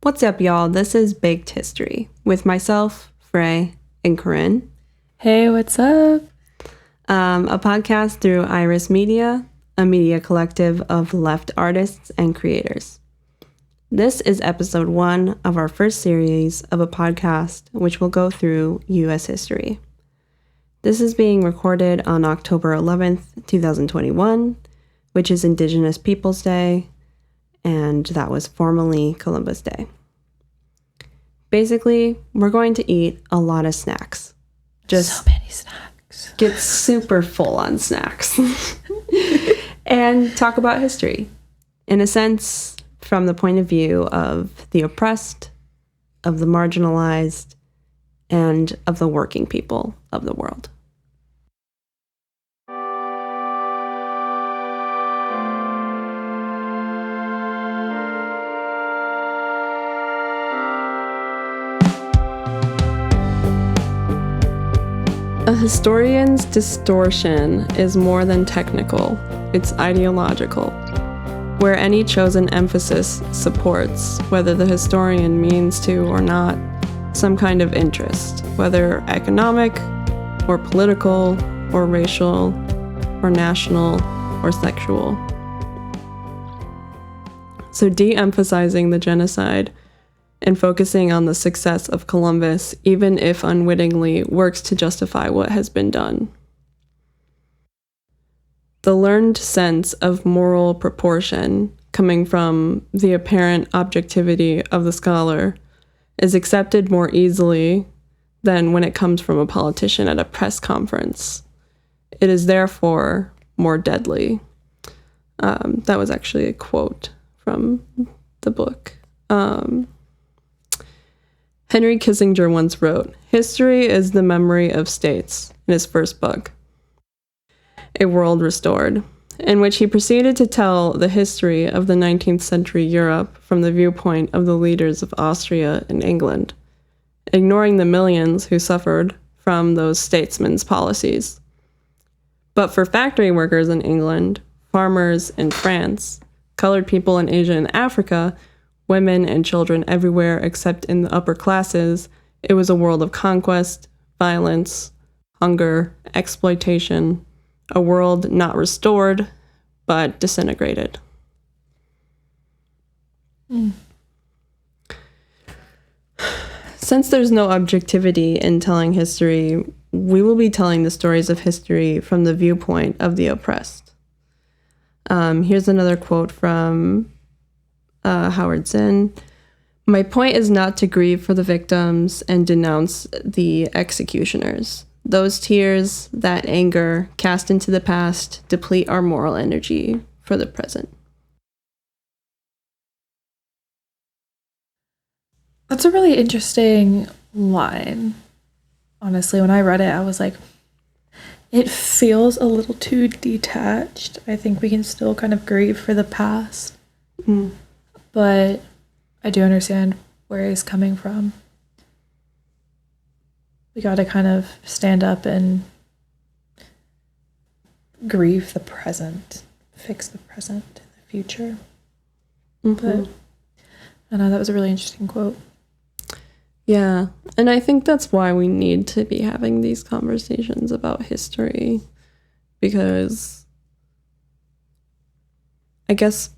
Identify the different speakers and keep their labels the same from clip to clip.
Speaker 1: What's up, y'all? This is Baked History with myself, Freya and Corinne.
Speaker 2: Hey, what's up?
Speaker 1: A podcast through Iris Media, a media collective of left artists and creators. This is episode 1 of our first series of a podcast which will go through U.S. history. This is being recorded on October 11th, 2021, which is Indigenous Peoples Day, and that was formerly Columbus Day. Basically, we're going to eat a lot of snacks.
Speaker 2: Just so many snacks.
Speaker 1: Get super full on snacks. And talk about history. In a sense, from the point of view of the oppressed, of the marginalized, and of the working people of the world. A historian's distortion is more than technical, it's ideological, where any chosen emphasis supports, whether the historian means to or not, some kind of interest, whether economic, or political, or racial, or national, or sexual. So de-emphasizing the genocide and focusing on the success of Columbus, even if unwittingly, works to justify what has been done. The learned sense of moral proportion, coming from the apparent objectivity of the scholar, is accepted more easily than when it comes from a politician at a press conference. It is therefore more deadly. That was actually a quote from the book. Henry Kissinger once wrote, "History is the memory of states," in his first book, A World Restored, in which he proceeded to tell the history of the 19th century Europe from the viewpoint of the leaders of Austria and England, ignoring the millions who suffered from those statesmen's policies. But for factory workers in England, farmers in France, colored people in Asia and Africa, women and children everywhere except in the upper classes, it was a world of conquest, violence, hunger, exploitation, a world not restored, but disintegrated. Since there's no objectivity in telling history, we will be telling the stories of history from the viewpoint of the oppressed. Here's another quote from Howard Zinn. "My point is not to grieve for the victims and denounce the executioners. Those tears, that anger, cast into the past, deplete our moral energy for the present."
Speaker 2: That's a really interesting line. Honestly, when I read it, I was like, it feels a little too detached. I think we can still kind of grieve for the past. But I do understand where he's coming from. We got to kind of stand up and grieve the present, fix the present in the future. But I know that was a really interesting quote.
Speaker 1: Yeah, and I think that's why we need to be having these conversations about history, because I guess,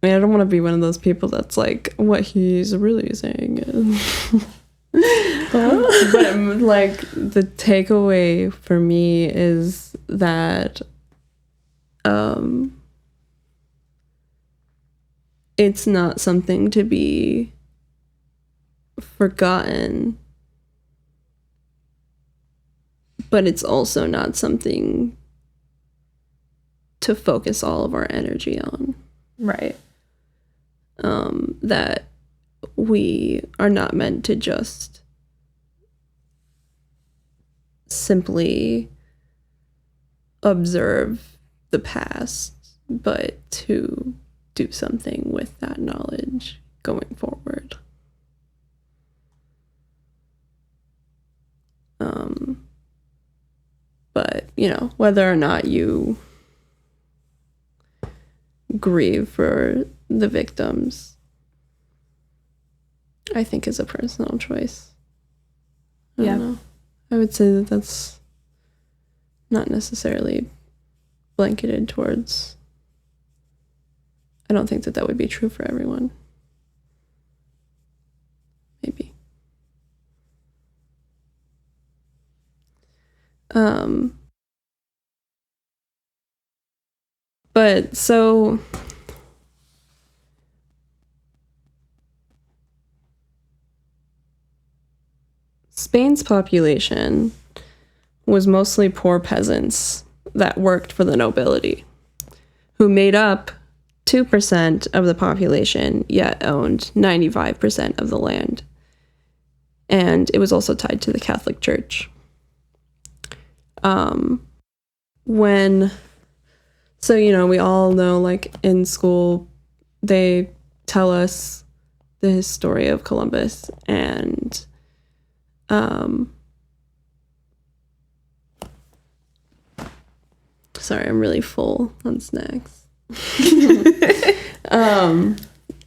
Speaker 1: I don't want to be one of those people that's like, what he's really saying is... But like, the takeaway for me is that it's not something to be forgotten, but it's also not something to focus all of our energy on.
Speaker 2: Right.
Speaker 1: That we are not meant to just simply observe the past, but to do something with that knowledge going forward. But, you know, whether or not you grieve for the victims, I think is a personal choice. I
Speaker 2: Yeah.
Speaker 1: don't know. I would say that that's not necessarily blanketed towards. I don't think that that would be true for everyone. Maybe. But so Spain's population was mostly poor peasants that worked for the nobility, who made up 2% of the population, yet owned 95% of the land. And it was also tied to the Catholic Church. We all know, like, in school, they tell us the story of Columbus, and sorry, I'm really full on snacks.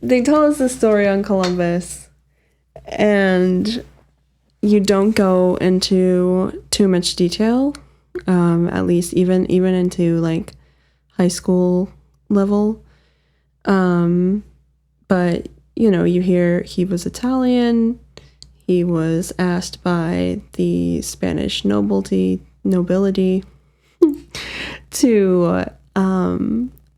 Speaker 1: They tell us the story on Columbus, and you don't go into too much detail, at least even into like high school level. But you hear he was Italian. He was asked by the Spanish nobility to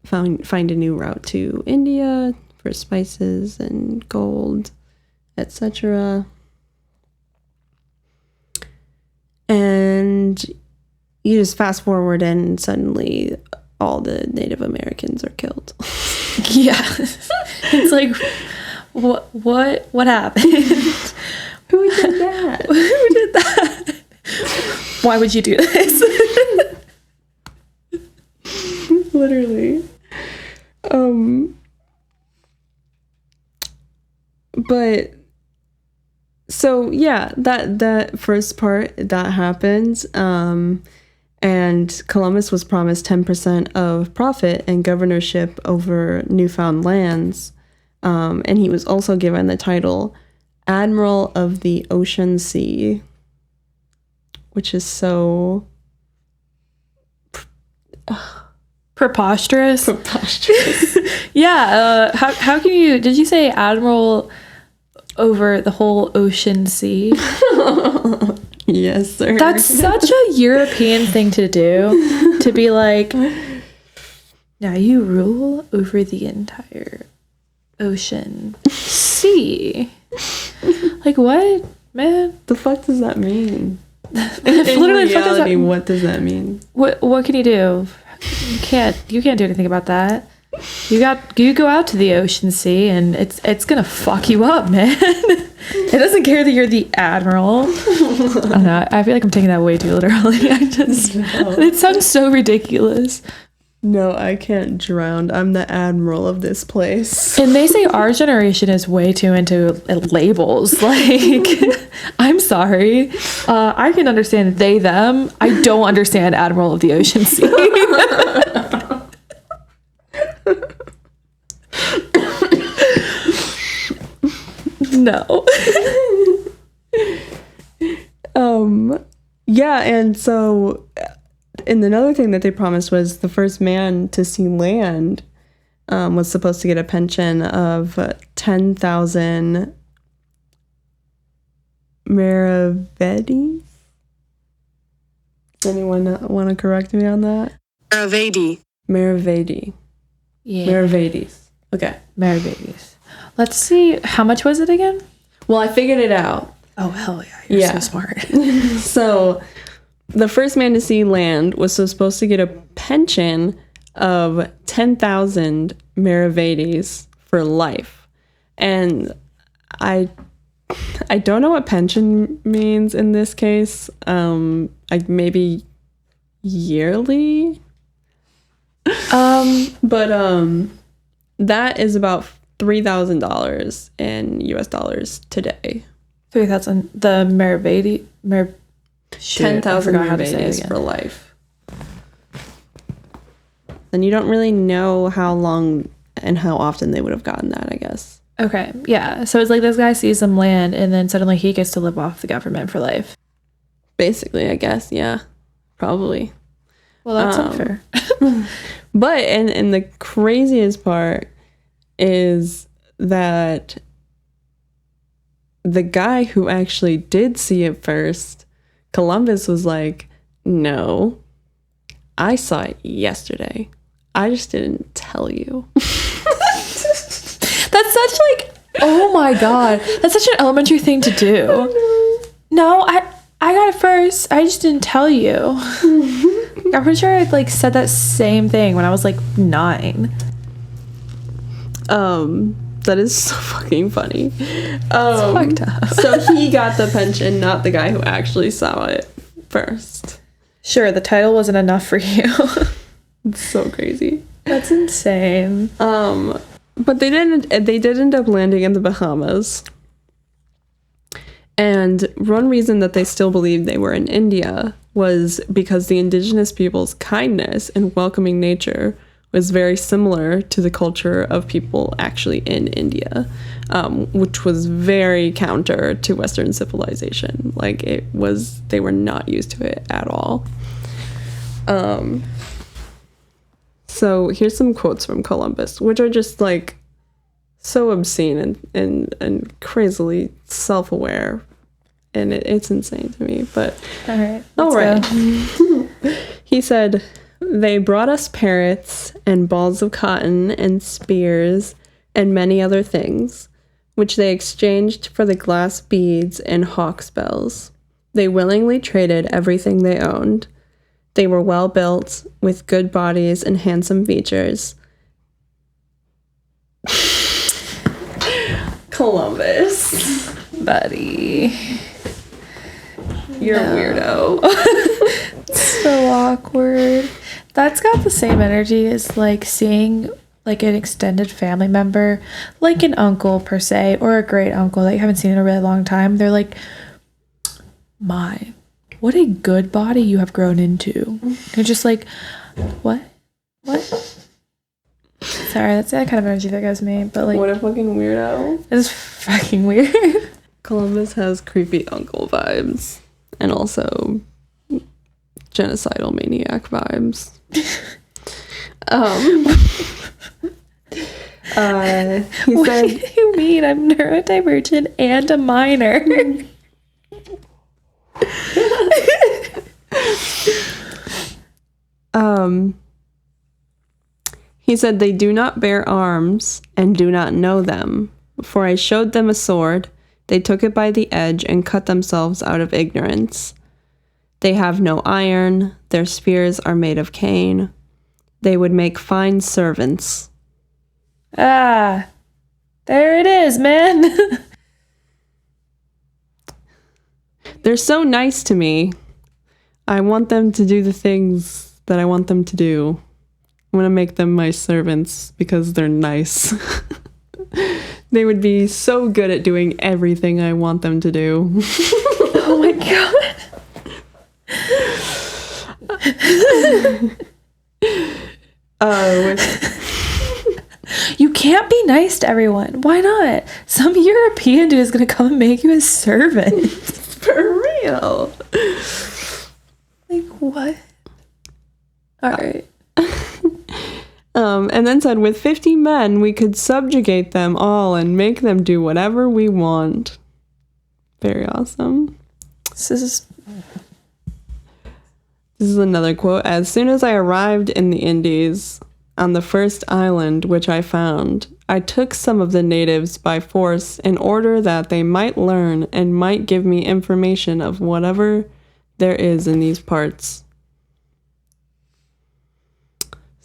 Speaker 1: find a new route to India for spices and gold, etc. And you just fast forward and suddenly all the Native Americans are killed.
Speaker 2: Yeah. It's like, what happened?
Speaker 1: Who did that?
Speaker 2: Who did that? Why would you do this?
Speaker 1: Literally. But so yeah, that first part that happens. And Columbus was promised 10% of profit and governorship over newfound lands. And he was also given the title Admiral of the Ocean Sea, which is so
Speaker 2: Preposterous.
Speaker 1: preposterous.
Speaker 2: Yeah. How can you? Did you say admiral over the whole ocean sea?
Speaker 1: Yes, sir.
Speaker 2: That's such a European thing to do. To be like, now you rule over the entire ocean sea. Like, what, man?
Speaker 1: The fuck does that mean?
Speaker 2: In
Speaker 1: reality, what does that mean?
Speaker 2: What can you do? You can't do anything about that. You go out to the ocean sea and it's gonna fuck you up, man. It doesn't care that you're the admiral. I don't know. I feel like I'm taking that way too literally. It sounds so ridiculous.
Speaker 1: No, I can't drown. I'm the admiral of this place.
Speaker 2: And they say our generation is way too into labels. Like, I'm sorry. I can understand they, them. I don't understand Admiral of the Ocean Sea. No.
Speaker 1: Yeah, and so, and another thing that they promised was the first man to see land was supposed to get a pension of 10,000 maravedis. Does anyone want to correct me on that? Maravedi.
Speaker 2: Yeah.
Speaker 1: Maravedis. Okay.
Speaker 2: Maravedis. Let's see. How much was it again?
Speaker 1: Well, I figured it out.
Speaker 2: Oh, hell yeah. You're so smart.
Speaker 1: So the first man to see land was supposed to get a pension of 10,000 maravedis for life. And I don't know what pension means in this case. Like maybe yearly. But that is about $3,000 in US dollars today.
Speaker 2: 3,000. The Maravedi.
Speaker 1: 10,000 maravedis for life. And you don't really know how long and how often they would have gotten that, I guess.
Speaker 2: Okay, yeah. So it's like this guy sees some land and then suddenly he gets to live off the government for life.
Speaker 1: Basically, I guess, yeah. Probably.
Speaker 2: Well, that's unfair.
Speaker 1: But and the craziest part is that the guy who actually did see it first, Columbus, was like, no, I saw it yesterday. I just didn't tell you.
Speaker 2: That's such like, oh my god, that's such an elementary thing to do. No, I got it first. I just didn't tell you. I'm pretty sure I like said that same thing when I was like 9.
Speaker 1: That is so fucking funny.
Speaker 2: It's fucked up.
Speaker 1: So he got the pension, not the guy who actually saw it first.
Speaker 2: Sure, the title wasn't enough for you.
Speaker 1: It's so crazy.
Speaker 2: That's insane.
Speaker 1: But they did end up landing in the Bahamas. And one reason that they still believed they were in India was because the indigenous people's kindness and welcoming nature was very similar to the culture of people actually in India, which was very counter to Western civilization. Like, they were not used to it at all. So here's some quotes from Columbus, which are just like so obscene and crazily self-aware, and it's insane to me. But all right. He said, "They brought us parrots and balls of cotton and spears and many other things, which they exchanged for the glass beads and hawk's bells. They willingly traded everything they owned. They were well built, with good bodies and handsome features." Columbus.
Speaker 2: Buddy.
Speaker 1: You're a weirdo.
Speaker 2: So awkward. That's got the same energy as like seeing like an extended family member, like an uncle per se, or a great uncle that you haven't seen in a really long time. They're like, what a good body you have grown into. You're just like, what? Sorry, that's that kind of energy that gives me. But like,
Speaker 1: What a fucking weirdo.
Speaker 2: it's fucking weird.
Speaker 1: Columbus has creepy uncle vibes and also genocidal maniac vibes. He
Speaker 2: What
Speaker 1: said,
Speaker 2: do you mean? I'm neurodivergent and a minor.
Speaker 1: he said, "They do not bear arms and do not know them. For I showed them a sword. They took it by the edge and cut themselves out of ignorance. They have no iron. Their spears are made of cane. They would make fine servants."
Speaker 2: There it is, man.
Speaker 1: They're so nice to me. I want them to do the things that I want them to do. I'm going to make them my servants because they're nice. They would be so good at doing everything I want them to do.
Speaker 2: Oh my god. You can't be nice to everyone. Why not? Some European dude is gonna come and make you his servant.
Speaker 1: For real.
Speaker 2: Like, what? All right.
Speaker 1: And then said, "With 50 men, we could subjugate them all and make them do whatever we want." Very awesome.
Speaker 2: This is
Speaker 1: another quote. "As soon as I arrived in the Indies, on the first island which I found, I took some of the natives by force in order that they might learn and might give me information of whatever there is in these parts."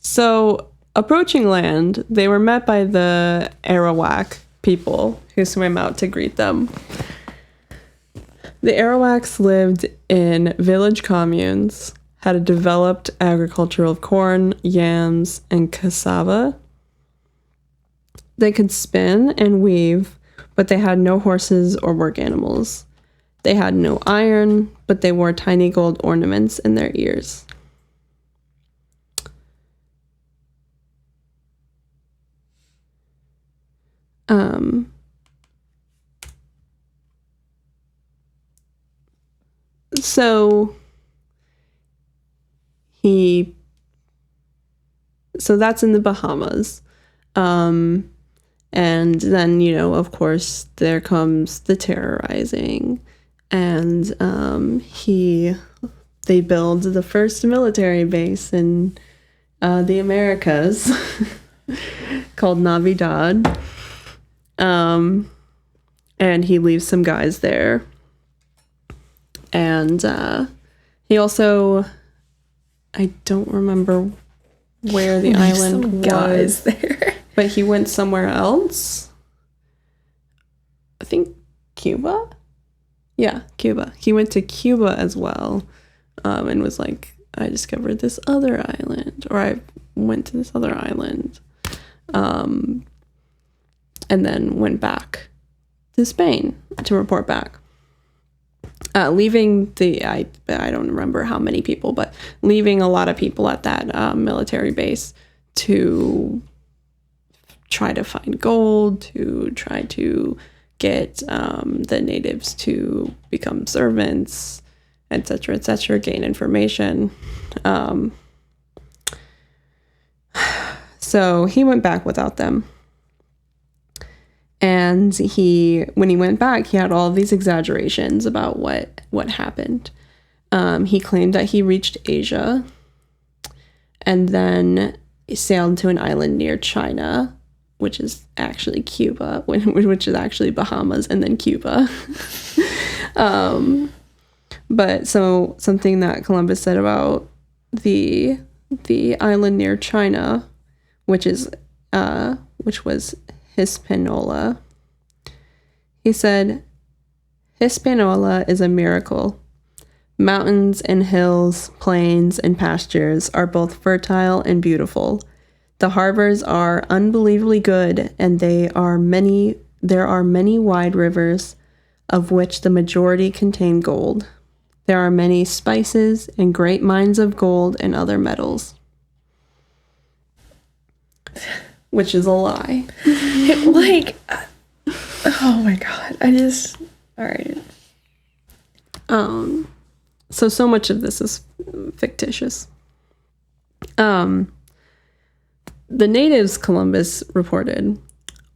Speaker 1: So, approaching land, they were met by the Arawak people who swam out to greet them. The Arawaks lived in village communes, had a developed agriculture of corn, yams, and cassava. They could spin and weave, but they had no horses or work animals. They had no iron, but they wore tiny gold ornaments in their ears. Um, so that's in the Bahamas. And then, of course, there comes the terrorizing, and they build the first military base in the Americas called Navidad. And he leaves some guys there. And he also, I don't remember where the island was
Speaker 2: there.
Speaker 1: But he went somewhere else. I think Cuba? Yeah, Cuba. He went to Cuba as well, and was like, I discovered this other island, or I went to this other island, and then went back to Spain to report back. Leaving I don't remember how many people, but leaving a lot of people at that military base to try to find gold, to try to get the natives to become servants, etc., gain information. So he went back without them. And when he went back, he had all these exaggerations about what happened. He claimed that he reached Asia and then sailed to an island near China, which is actually Cuba, which is actually Bahamas and then Cuba. But something that Columbus said about the island near China, which was Hispaniola. He said, Hispaniola is a miracle. Mountains and hills, plains and pastures are both fertile and beautiful. The harbors are unbelievably good, and there are many wide rivers, of which the majority contain gold. There are many spices and great mines of gold and other metals. Which is a lie.
Speaker 2: Oh my God. All right.
Speaker 1: So much of this is fictitious. The natives, Columbus reported,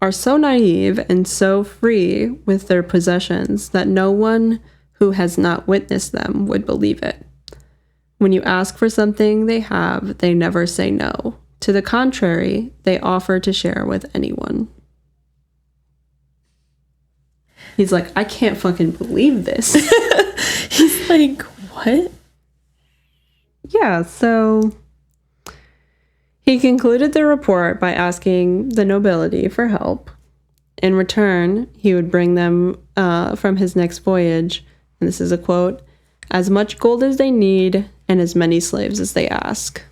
Speaker 1: are so naive and so free with their possessions that no one who has not witnessed them would believe it. When you ask for something they have, they never say no. To the contrary, they offer to share with anyone. He's like, I can't fucking believe this.
Speaker 2: He's like, what?
Speaker 1: Yeah, so he concluded the report by asking the nobility for help. In return, he would bring them from his next voyage, and this is a quote, as much gold as they need and as many slaves as they ask.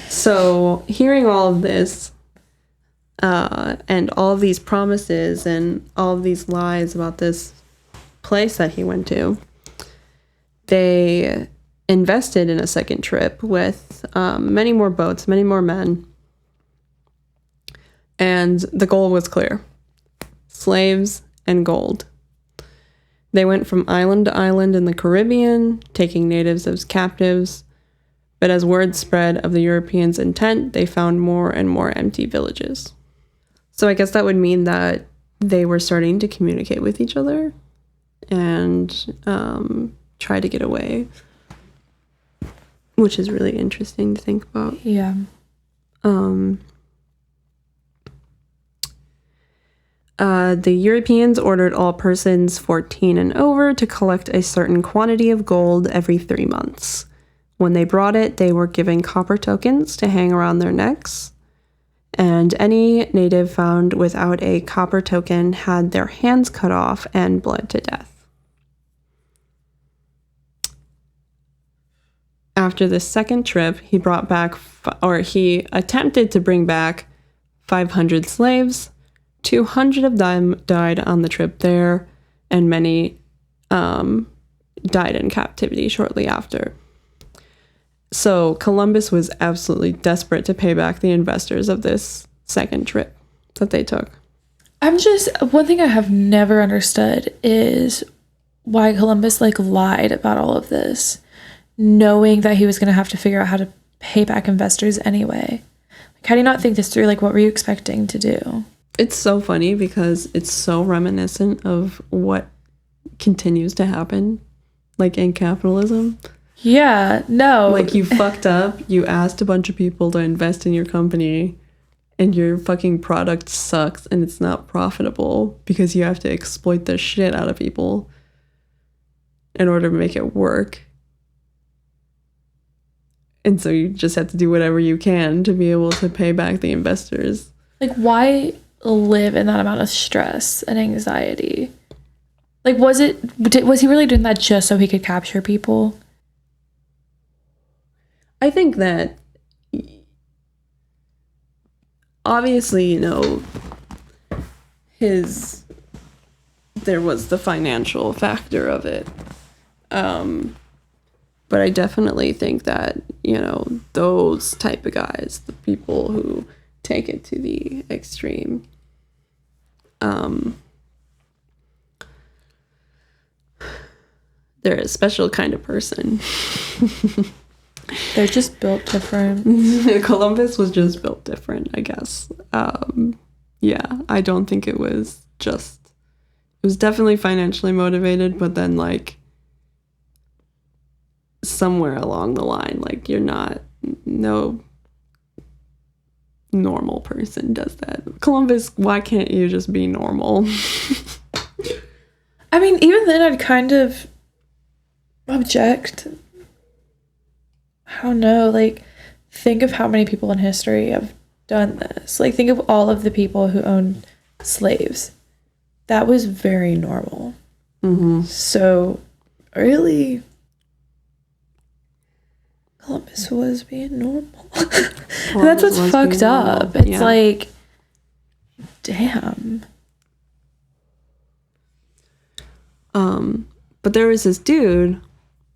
Speaker 1: So hearing all of this and all of these promises and all of these lies about this place that he went to, they invested in a second trip with many more boats, many more men. And the goal was clear. Slaves and gold. They went from island to island in the Caribbean, taking natives as captives. But as word spread of the Europeans' intent, they found more and more empty villages. So I guess that would mean that they were starting to communicate with each other and try to get away, which is really interesting to think about.
Speaker 2: Yeah.
Speaker 1: The Europeans ordered all persons 14 and over to collect a certain quantity of gold every 3 months. When they brought it, they were given copper tokens to hang around their necks, and any native found without a copper token had their hands cut off and bled to death. After the second trip, he attempted to bring back 500 slaves. 200 of them died on the trip there, and many died in captivity shortly after. So Columbus was absolutely desperate to pay back the investors of this second trip that they took.
Speaker 2: One thing I have never understood is why Columbus like lied about all of this, knowing that he was going to have to figure out how to pay back investors anyway. Like, how do you not think this through? Like, what were you expecting to do?
Speaker 1: It's so funny because it's so reminiscent of what continues to happen, like in capitalism.
Speaker 2: Yeah, no.
Speaker 1: Like, you fucked up, you asked a bunch of people to invest in your company, and your fucking product sucks and it's not profitable because you have to exploit the shit out of people in order to make it work. And so you just have to do whatever you can to be able to pay back the investors.
Speaker 2: Like, why live in that amount of stress and anxiety? Like, was he really doing that just so he could capture people?
Speaker 1: I think that obviously, you know, there was the financial factor of it. But I definitely think that, you know, those type of guys, the people who take it to the extreme, they're a special kind of person.
Speaker 2: They're just built different.
Speaker 1: Columbus was just built different, I guess. Yeah, I don't think it was definitely financially motivated, but then like somewhere along the line, like no normal person does that. Columbus, why can't you just be normal?
Speaker 2: I mean, even then I'd kind of object. I don't know, like, think of how many people in history have done this. Like, think of all of the people who owned slaves. That was very normal.
Speaker 1: Mm-hmm.
Speaker 2: So, really, Columbus was being normal. And that's what's fucked up. It's like, damn.
Speaker 1: But there was this dude,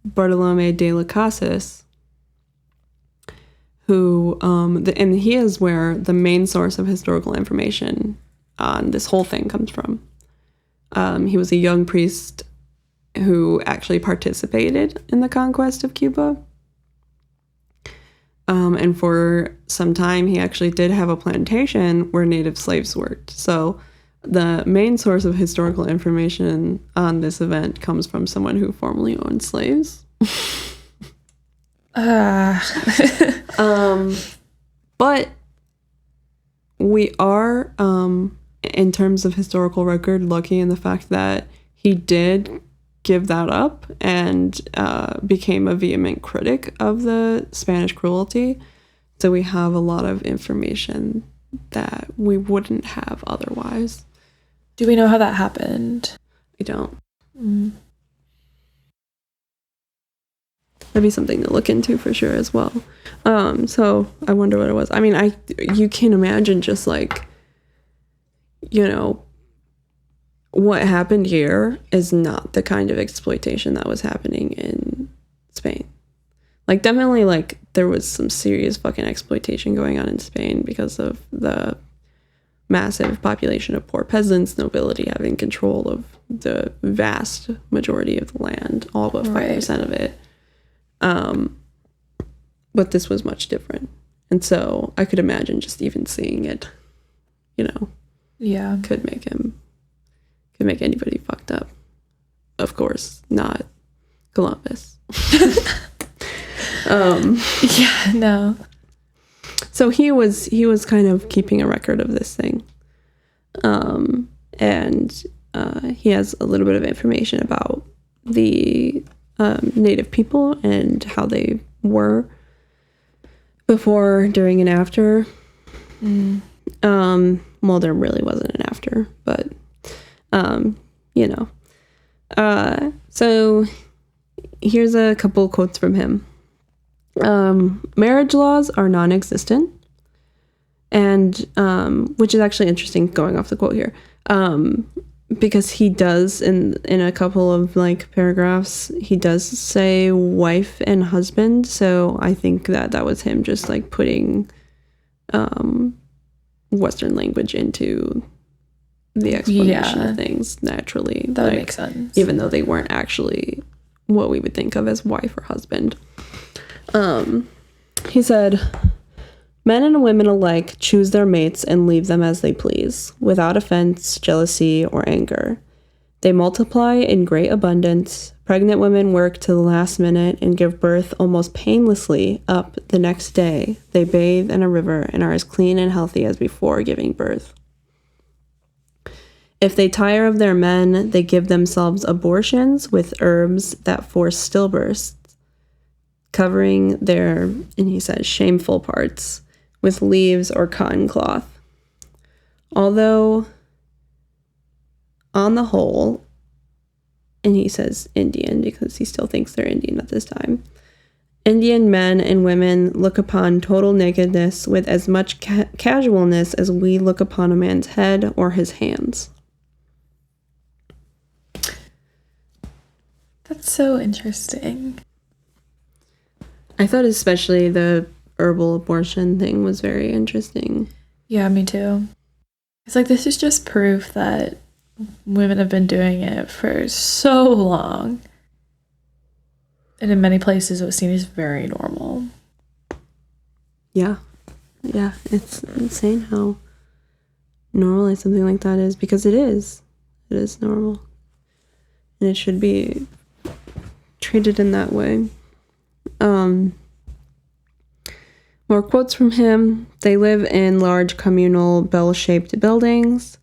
Speaker 1: Bartolome de las Casas, who, and he is where the main source of historical information on this whole thing comes from. He was a young priest who actually participated in the conquest of Cuba. And for some time, he actually did have a plantation where native slaves worked. So the main source of historical information on this event comes from someone who formerly owned slaves. But we are, in terms of historical record, lucky in the fact that he did give that up and became a vehement critic of the Spanish cruelty. So we have a lot of information that we wouldn't have otherwise.
Speaker 2: Do we know how that happened?
Speaker 1: We don't. That'd be something to look into for sure as well. So I wonder what it was. I mean, you can imagine just like, you know, what happened here is not the kind of exploitation that was happening in Spain. Like, definitely, like, there was some serious fucking exploitation going on in Spain because of the massive population of poor peasants, nobility having control of the vast majority of the land, all but 5% of it. But this was much different. And so I could imagine just even seeing it, you know, could make anybody fucked up. Of course, not Columbus.
Speaker 2: Yeah, no.
Speaker 1: So he was kind of keeping a record of this thing. And he has a little bit of information about the native people and how they were before, during, and after. Well, there really wasn't an after, but you know. So here's a couple quotes from him. Marriage laws are non-existent, and which is actually interesting going off the quote here, because he does in a couple of like paragraphs, he does say wife and husband. So I think that was him just like putting Western language into the explanation of things naturally.
Speaker 2: That would make sense.
Speaker 1: Even though they weren't actually what we would think of as wife or husband. He said, men and women alike choose their mates and leave them as they please, without offense, jealousy, or anger. They multiply in great abundance. Pregnant women work to the last minute and give birth almost painlessly up the next day. They bathe in a river and are as clean and healthy as before giving birth. If they tire of their men, they give themselves abortions with herbs that force stillbirths, covering their, and he says, shameful parts with leaves or cotton cloth. Although, on the whole, and he says Indian because he still thinks they're Indian at this time, Indian men and women look upon total nakedness with as much casualness as we look upon a man's head or his hands.
Speaker 2: That's so interesting.
Speaker 1: I thought especially the herbal abortion thing was very interesting.
Speaker 2: Yeah, me too. It's like, this is just proof that women have been doing it for so long. And in many places it was seen as very normal.
Speaker 1: Yeah. Yeah, it's insane how normal something like that is, because it is. It is normal. And it should be treated in that way. More quotes from him. They live in large communal bell-shaped buildings,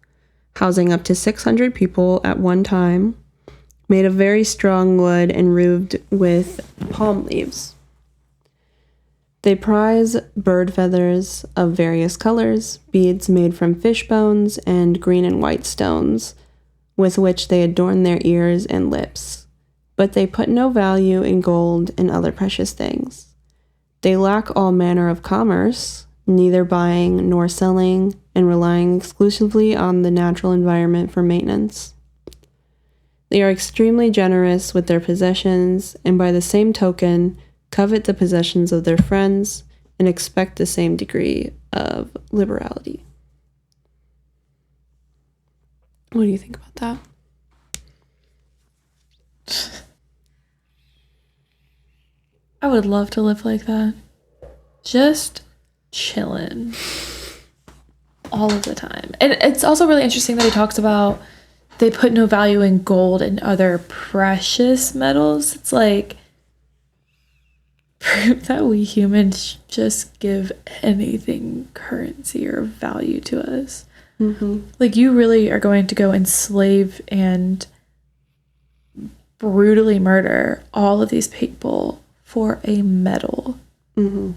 Speaker 1: housing up to 600 people at one time, made of very strong wood and roofed with palm leaves. They prize bird feathers of various colors, beads made from fish bones, and green and white stones, with which they adorn their ears and lips. But they put no value in gold and other precious things. They lack all manner of commerce, neither buying nor selling, and relying exclusively on the natural environment for maintenance. They are extremely generous with their possessions, and by the same token, covet the possessions of their friends and expect the same degree of liberality. What do you think about that?
Speaker 2: I would love to live like that. Just chilling all of the time. And it's also really interesting that he talks about they put no value in gold and other precious metals. It's like proof that we humans just give anything currency or value to us.
Speaker 1: Mm-hmm.
Speaker 2: Like, you really are going to go enslave and brutally murder all of these people for a medal.
Speaker 1: Mm-hmm.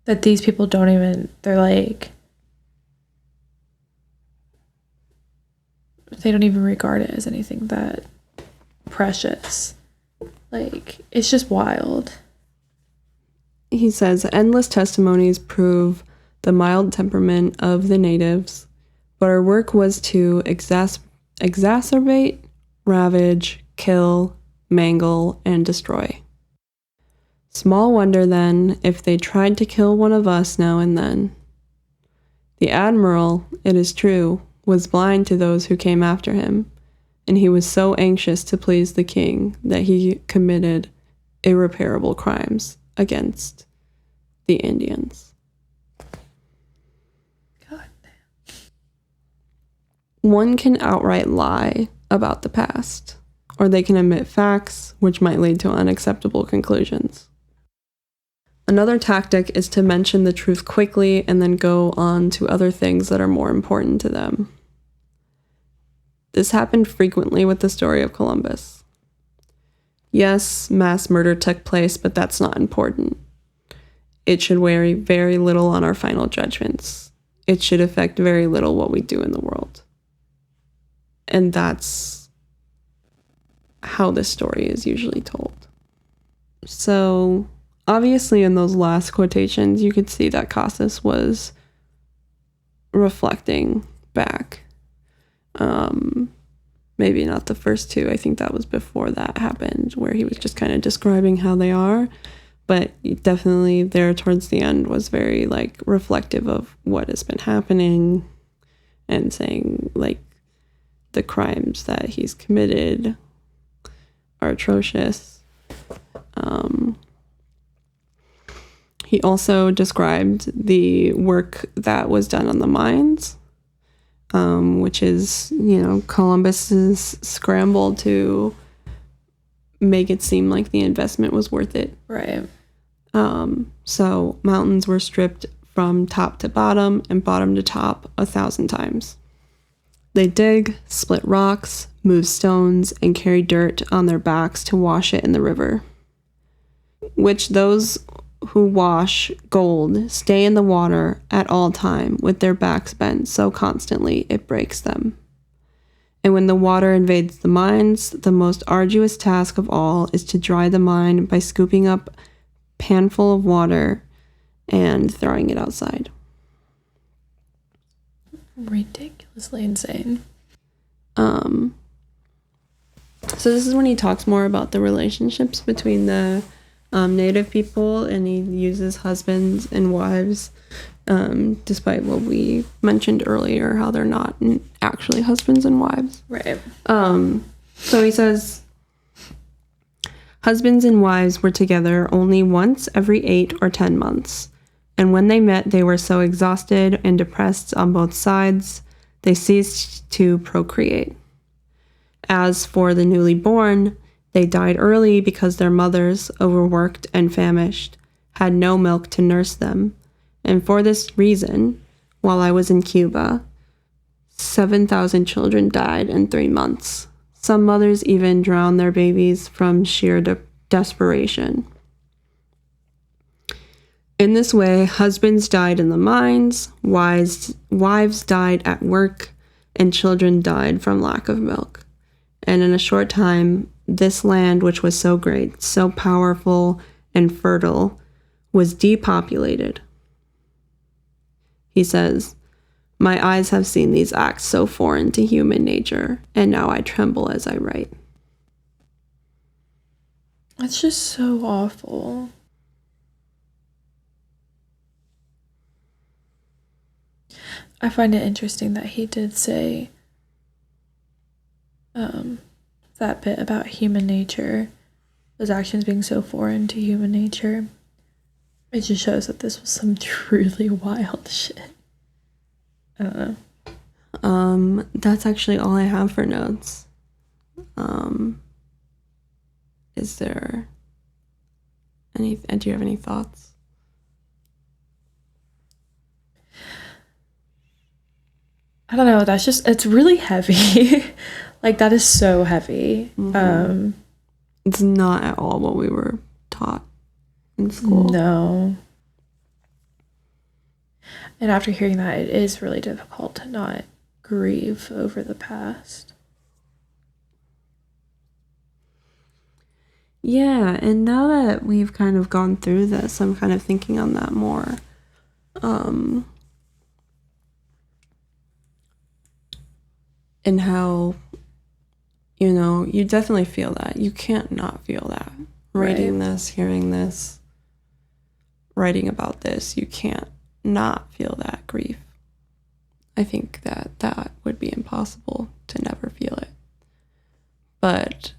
Speaker 2: That these people don't even, they're like, they don't even regard it as anything that precious. Like, it's just wild.
Speaker 1: He says, endless testimonies prove the mild temperament of the natives, but our work was to exacerbate, ravage, kill, mangle, and destroy. Small wonder, then, if they tried to kill one of us now and then. The admiral, it is true, was blind to those who came after him, and he was so anxious to please the king that he committed irreparable crimes against the Indians.
Speaker 2: God damn.
Speaker 1: One can outright lie about the past, or they can omit facts which might lead to unacceptable conclusions. Another tactic is to mention the truth quickly and then go on to other things that are more important to them. This happened frequently with the story of Columbus. Yes, mass murder took place, but that's not important. It should weigh very little on our final judgments. It should affect very little what we do in the world. And that's how this story is usually told. So, obviously, in those last quotations, you could see that Casas was reflecting back. Maybe not the first two. I think that was before that happened, where he was just kind of describing how they are. but definitely there towards the end was very like reflective of what has been happening and saying like the crimes that he's committed are atrocious. He also described the work that was done on the mines, which is, Columbus's scramble to make it seem like the investment was worth it.
Speaker 2: Right.
Speaker 1: So mountains were stripped from top to bottom and bottom to top 1,000 times. They dig, split rocks, move stones, and carry dirt on their backs to wash it in the river, which those who wash gold stay in the water at all time with their backs bent so constantly it breaks them. And when the water invades the mines, the most arduous task of all is to dry the mine by scooping up a panful of water and throwing it outside.
Speaker 2: Ridiculously insane.
Speaker 1: So this is when he talks more about the relationships between the Native people, and he uses husbands and wives, despite what we mentioned earlier, how they're not actually husbands and wives.
Speaker 2: Right.
Speaker 1: So he says, husbands and wives were together only once every 8 or 10 months. And when they met, they were so exhausted and depressed on both sides, they ceased to procreate. As for the newly born, they died early because their mothers, overworked and famished, had no milk to nurse them. And for this reason, while I was in Cuba, 7,000 children died in 3 months. Some mothers even drowned their babies from sheer desperation. In this way, husbands died in the mines, wives died at work, and children died from lack of milk. And in a short time, this land, which was so great, so powerful and fertile, was depopulated. He says, my eyes have seen these acts so foreign to human nature, and now I tremble as I write.
Speaker 2: That's just so awful. I find it interesting that he did say that bit about human nature, those actions being so foreign to human nature. It just shows that this was some truly wild shit. I don't know.
Speaker 1: That's actually all I have for notes. Is there do you have any thoughts?
Speaker 2: I don't know, it's really heavy. Like, that is so heavy.
Speaker 1: Mm-hmm. It's not at all what we were taught in school.
Speaker 2: No. And after hearing that, it is really difficult to not grieve over the past.
Speaker 1: Yeah, and now that we've kind of gone through this, I'm kind of thinking on that more. And how, you definitely feel that. You can't not feel that. Reading this, hearing this, writing about this, you can't not feel that grief. I think that would be impossible to never feel it. But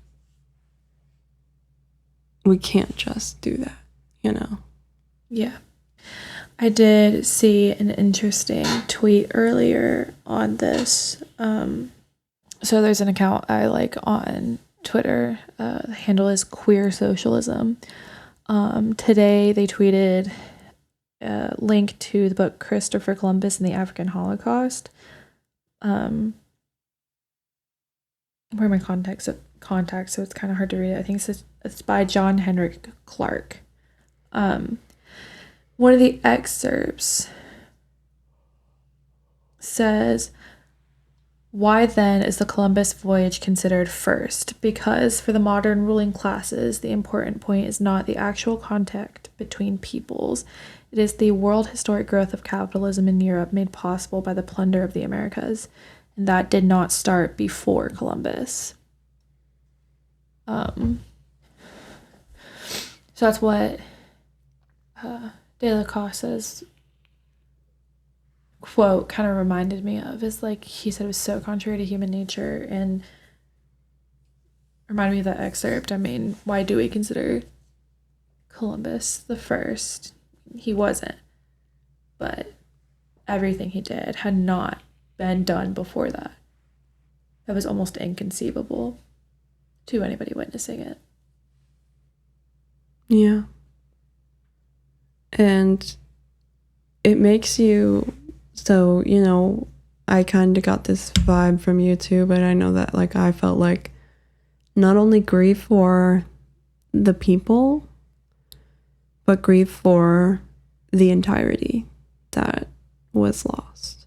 Speaker 1: we can't just do that,
Speaker 2: Yeah. I did see an interesting tweet earlier on this. So there's an account I like on Twitter. The handle is Queer Socialism. Today they tweeted a link to the book Christopher Columbus and the African Holocaust. Where are my contacts, so it's kind of hard to read it. I think it's by John Henrik Clark. One of the excerpts says, why then is the Columbus voyage considered first? Because for the modern ruling classes, the important point is not the actual contact between peoples. It is the world historic growth of capitalism in Europe made possible by the plunder of the Americas. And that did not start before Columbus. So that's what De La Casa's quote kind of reminded me of is like he said it was so contrary to human nature and reminded me of that excerpt. I mean, why do we consider Columbus the first? He wasn't, but everything he did had not been done before that. That was almost inconceivable to anybody witnessing it.
Speaker 1: Yeah. And it makes you, so, you know, I kind of got this vibe from you too, but I know that like I felt like not only grief for the people, but grief for the entirety that was lost.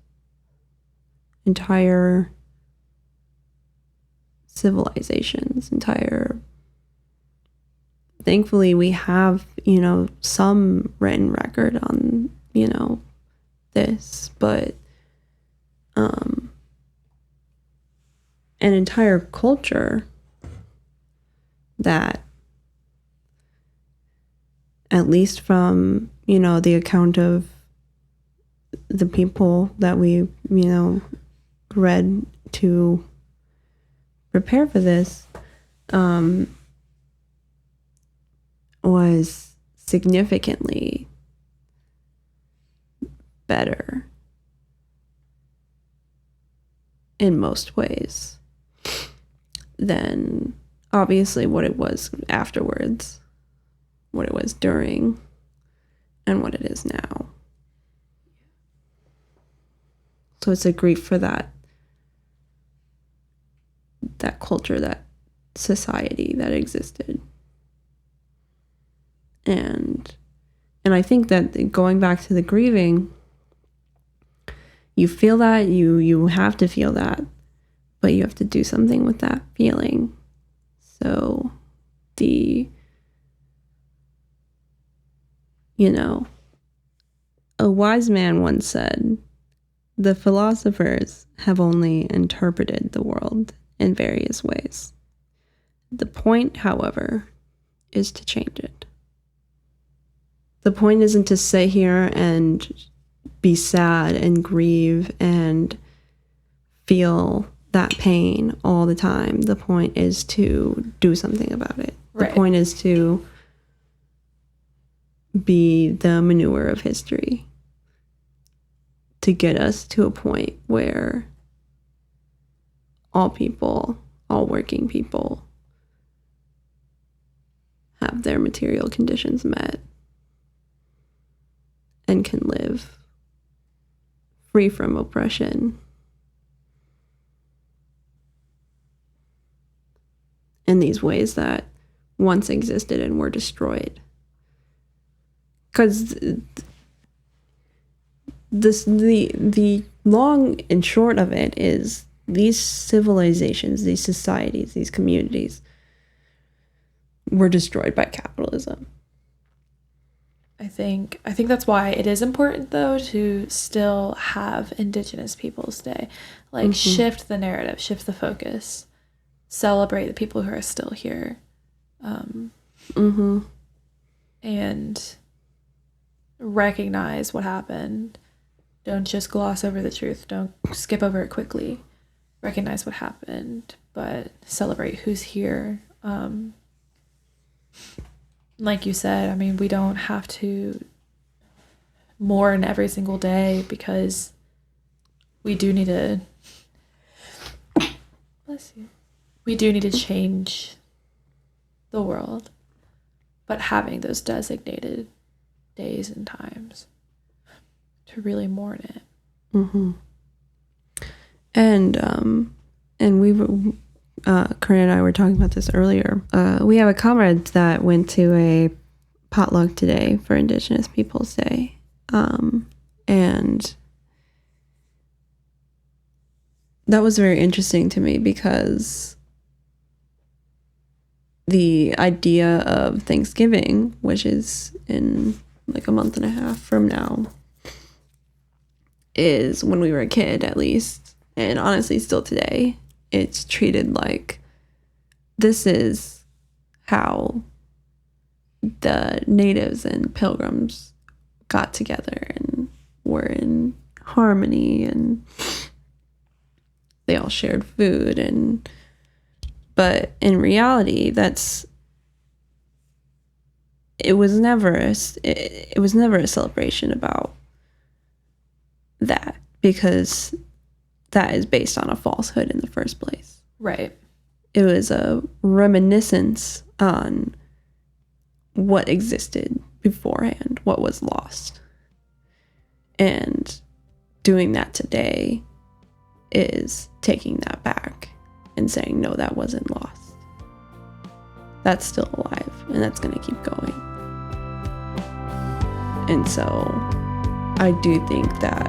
Speaker 1: Entire civilizations, thankfully we have, you know, some written record on, you know, this, but an entire culture that, at least from, you know, the account of the people that we, you know, read to prepare for this, was significantly better in most ways than obviously what it was afterwards, what it was during, and what it is now. So it's a grief for that culture, that society that existed. And I think that going back to the grieving, you feel that, you have to feel that, but you have to do something with that feeling. So you know, a wise man once said, the philosophers have only interpreted the world in various ways. The point, however, is to change it. The point isn't to sit here and be sad and grieve and feel that pain all the time. The point is to do something about it.
Speaker 2: Right.
Speaker 1: The point is to be the manure of history to get us to a point where all people, all working people, have their material conditions met and can live free from oppression in these ways that once existed and were destroyed. Because the long and short of it is these civilizations, these societies, these communities were destroyed by capitalism.
Speaker 2: I think that's why it is important though to still have Indigenous Peoples Day. Like shift the narrative, shift the focus, celebrate the people who are still here. And recognize what happened. Don't just gloss over the truth. Don't skip over it quickly. Recognize what happened, but celebrate who's here. Like you said, I mean, we don't have to mourn every single day because we do need to, bless you, we do need to change the world, but having those designated days and times to really mourn it. And we Corinne and I were talking about this earlier. We have a comrade that went to a potluck today for Indigenous Peoples Day. And that was very interesting to me because the idea of Thanksgiving, which is in like a month and a half from now, is when we were a kid, at least, and honestly still today, it's treated like this is how
Speaker 1: the natives and pilgrims got together and were in harmony, and they all shared food, but in reality it was never a celebration about that, because that is based on a falsehood in the first place.
Speaker 2: Right.
Speaker 1: It was a reminiscence on what existed beforehand, what was lost. And doing that today is taking that back and saying, no, that wasn't lost. That's still alive, and that's going to keep going. And so I do think that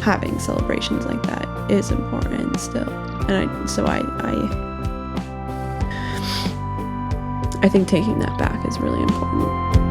Speaker 1: having celebrations like that is important still. And I think taking that back is really important.